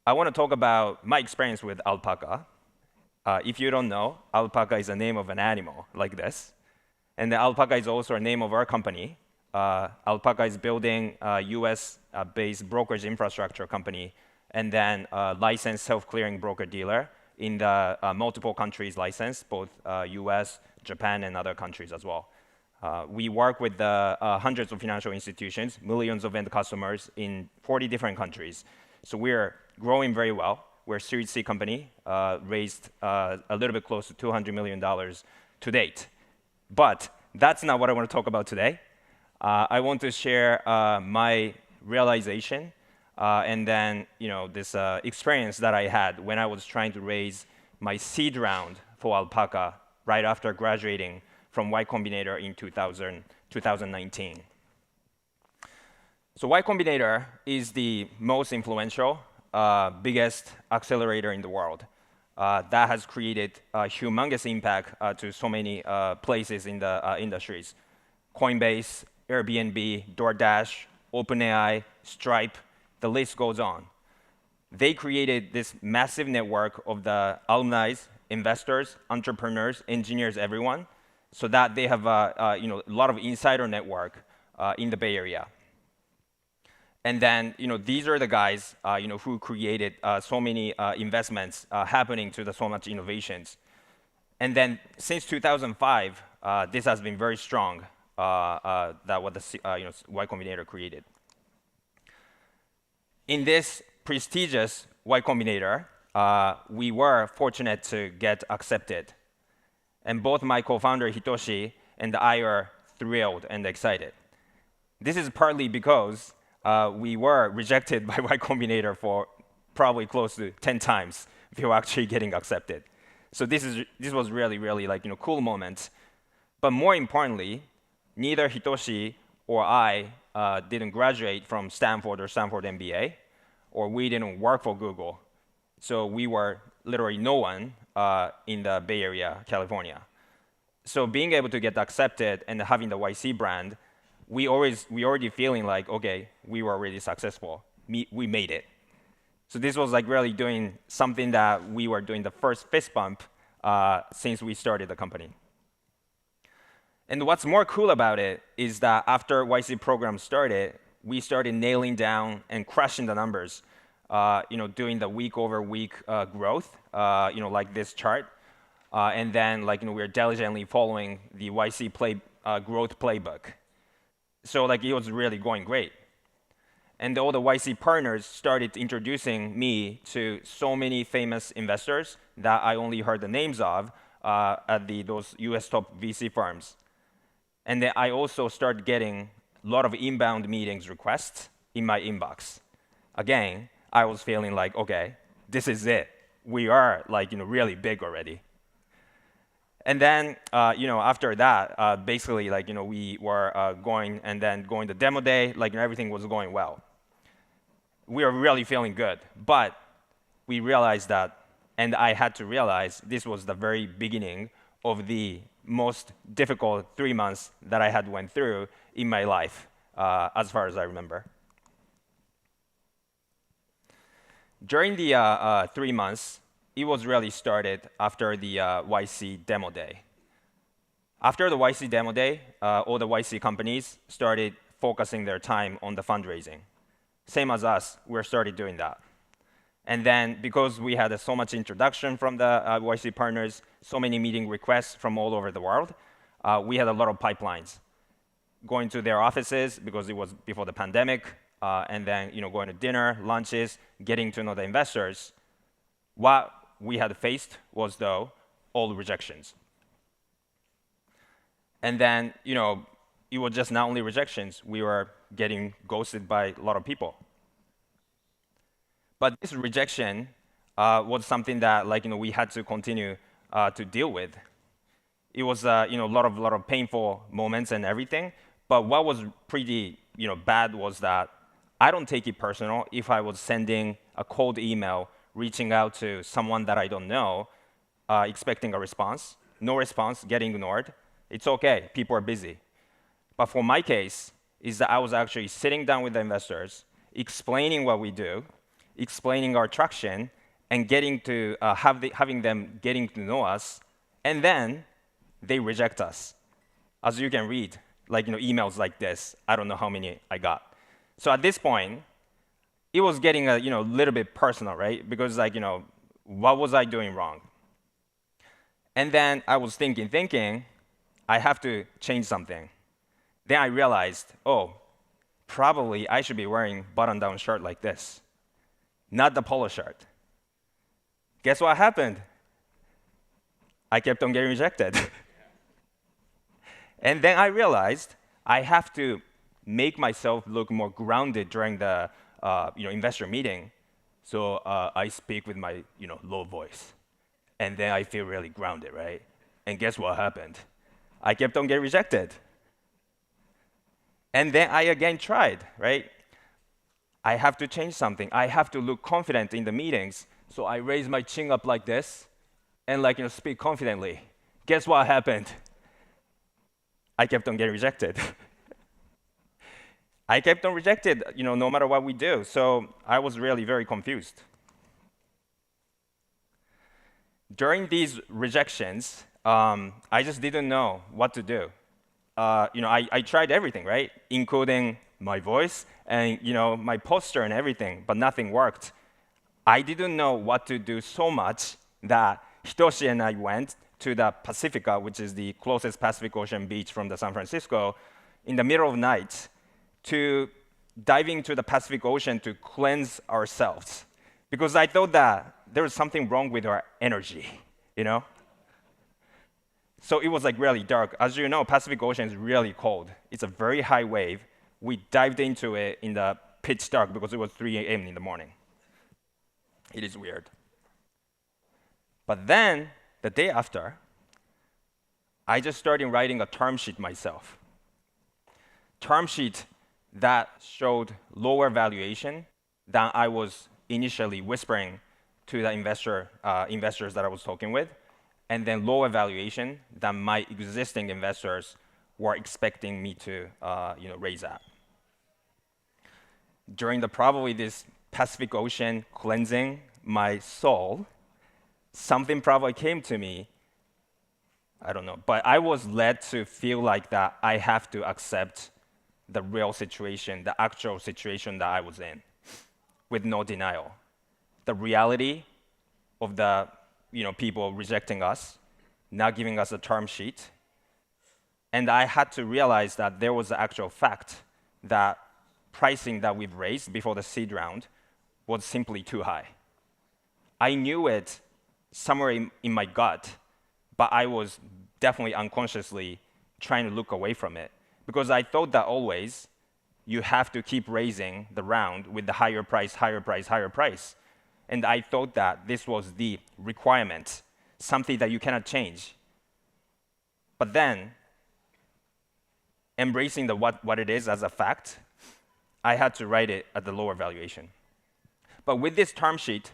I want to talk about my experience with Alpaca. If you don't know, Alpaca is the name of an animal like this. And the Alpaca is also a name of our company. Alpaca is building a US-based brokerage infrastructure company and then a licensed self-clearing broker-dealer in the multiple countries licensed, both US, Japan, and other countries as well. We work with hundreds of financial institutions, millions of end customers in 40 different countries. So we're growing very well. We're a Series C company, raised a little bit close to $200 million to date. But that's not what I want to talk about today. I want to share my realization and then this experience that I had when I was trying to raise my seed round for Alpaca right after graduating from Y Combinator in 2019. So Y Combinator is the most influential, biggest accelerator in the world. That has created a humongous impact to so many places in the industries. Coinbase, Airbnb, DoorDash, OpenAI, Stripe, the list goes on. They created this massive network of the alumni, investors, entrepreneurs, engineers, everyone, so that they have a lot of insider network in the Bay Area. And then these are the guys who created so many investments happening to so much innovations. And then since 2005, this has been very strong. That what the Y Combinator created. In this prestigious Y Combinator, we were fortunate to get accepted. And both my co-founder Hitoshi and I are thrilled and excited. This is partly because we were rejected by Y Combinator for probably close to 10 times before actually getting accepted. So this was really, really cool moment. But more importantly, neither Hitoshi or I didn't graduate from Stanford or Stanford MBA, or we didn't work for Google. So we were literally no one in the Bay Area, California. So being able to get accepted and having the YC brand, we already feeling like, okay, we were really successful. We made it. So this was really doing something that we were doing the first fist bump since we started the company. And what's more cool about it is that after YC program started, we started nailing down and crushing the numbers, doing the week-over-week growth, like this chart. And then we're diligently following the YC growth playbook. So it was really going great. And all the YC partners started introducing me to so many famous investors that I only heard the names of at those US top VC firms. And then I also started getting a lot of inbound meetings requests in my inbox. Again, I was feeling like, okay, this is it. We are really big already. And then after that, basically we were going to demo day, everything was going well. We were really feeling good, but we realized that, and I had to realize this was the very beginning of the most difficult 3 months that I had went through in my life, as far as I remember. During the 3 months, it was really started after the YC demo day. After the YC demo day, all the YC companies started focusing their time on the fundraising. Same as us, we started doing that. And then because we had so much introduction from the YC partners, so many meeting requests from all over the world, we had a lot of pipelines. Going to their offices, because it was before the pandemic, and then going to dinner, lunches, getting to know the investors. What we had faced was, though, all rejections. And then it was just not only rejections, we were getting ghosted by a lot of people. But this rejection was something that we had to continue to deal with. It was a lot of painful moments and everything. But what was pretty bad was that I don't take it personal if I was sending a cold email, reaching out to someone that I don't know, expecting a response. No response, getting ignored. It's okay, people are busy. But for my case, is that I was actually sitting down with the investors, explaining what we do, explaining our traction, and getting to having them getting to know us, and then they reject us. As you can read, emails like this. I don't know how many I got. So at this point, it was getting a little bit personal, right? Because what was I doing wrong? And then I was thinking, I have to change something. Then I realized, oh, probably I should be wearing button-down shirt like this, not the polo shirt. Guess what happened? I kept on getting rejected. And then I realized I have to make myself look more grounded during the investor meeting. So I speak with my low voice. And then I feel really grounded, right? And guess what happened? I kept on getting rejected. And then I again tried, right? I have to change something. I have to look confident in the meetings. So I raise my chin up like this and speak confidently. Guess what happened? I kept on getting rejected. I kept on rejected, no matter what we do. So I was really very confused. During these rejections, I just didn't know what to do. I tried everything, right? Including my voice and my posture and everything, but nothing worked. I didn't know what to do so much that Hitoshi and I went to the Pacifica, which is the closest Pacific Ocean beach from the San Francisco, in the middle of the night to dive into the Pacific Ocean to cleanse ourselves. Because I thought that there was something wrong with our energy, So it was really dark. As you know, Pacific Ocean is really cold. It's a very high wave. We dived into it in the pitch dark because it was 3 a.m. in the morning. It is weird. But then, the day after, I just started writing a term sheet myself. Term sheet that showed lower valuation than I was initially whispering to the investors that I was talking with, and then lower valuation than my existing investors were expecting me to raise at. During probably this Pacific Ocean cleansing my soul, something probably came to me. I don't know, but I was led to feel like that I have to accept the real situation, the actual situation that I was in, with no denial. The reality of the people rejecting us, not giving us a term sheet. And I had to realize that there was the actual fact that pricing that we've raised before the seed round was simply too high. I knew it somewhere in my gut, but I was definitely unconsciously trying to look away from it. Because I thought that always you have to keep raising the round with the higher price, higher price, higher price. And I thought that this was the requirement, something that you cannot change. But then, embracing what it is as a fact, I had to write it at the lower valuation. But with this term sheet,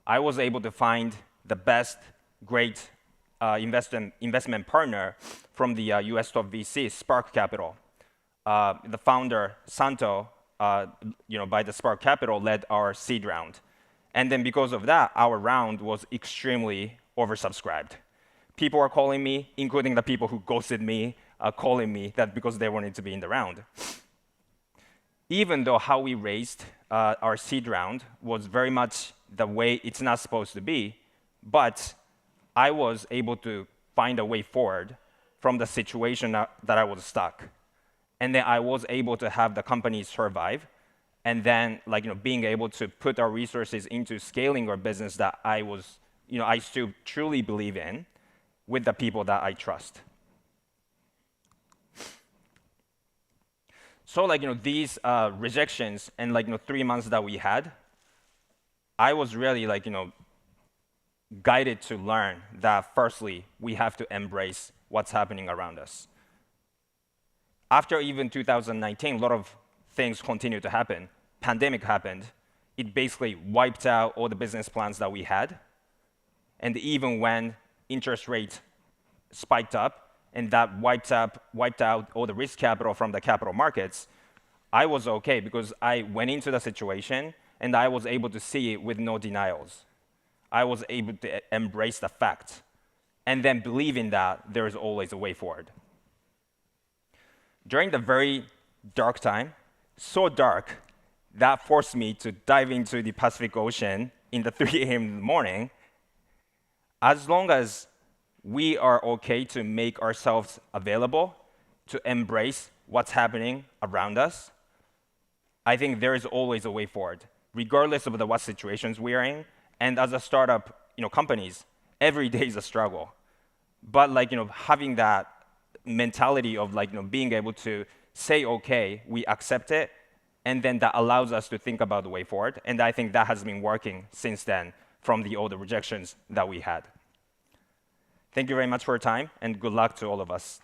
I was able to find the best, great investment partner from the US top VC, Spark Capital. The founder, Santo, by the Spark Capital, led our seed round. And then because of that, our round was extremely oversubscribed. People are calling me, including the people who ghosted me, calling me that because they wanted to be in the round. Even though how we raised our seed round was very much the way it's not supposed to be, but I was able to find a way forward from the situation that I was stuck. And then I was able to have the company survive, and then being able to put our resources into scaling our business that I still truly believe in with the people that I trust. So these rejections and 3 months that we had, I was really guided to learn that firstly, we have to embrace what's happening around us. After even 2019, a lot of things continued to happen. Pandemic happened. It basically wiped out all the business plans that we had. And even when interest rates spiked up, and that wiped out all the risk capital from the capital markets, I was okay because I went into the situation and I was able to see it with no denials. I was able to embrace the fact, and then believing that there is always a way forward. During the very dark time, so dark, that forced me to dive into the Pacific Ocean in the 3 a.m. in the morning. As long as we are okay to make ourselves available, to embrace what's happening around us, I think there is always a way forward, regardless of what situations we are in. And as a startup, companies, every day is a struggle. But having that mentality of being able to say, okay, we accept it, and then that allows us to think about the way forward. And I think that has been working since then from all the rejections that we had. Thank you very much for your time, and good luck to all of us.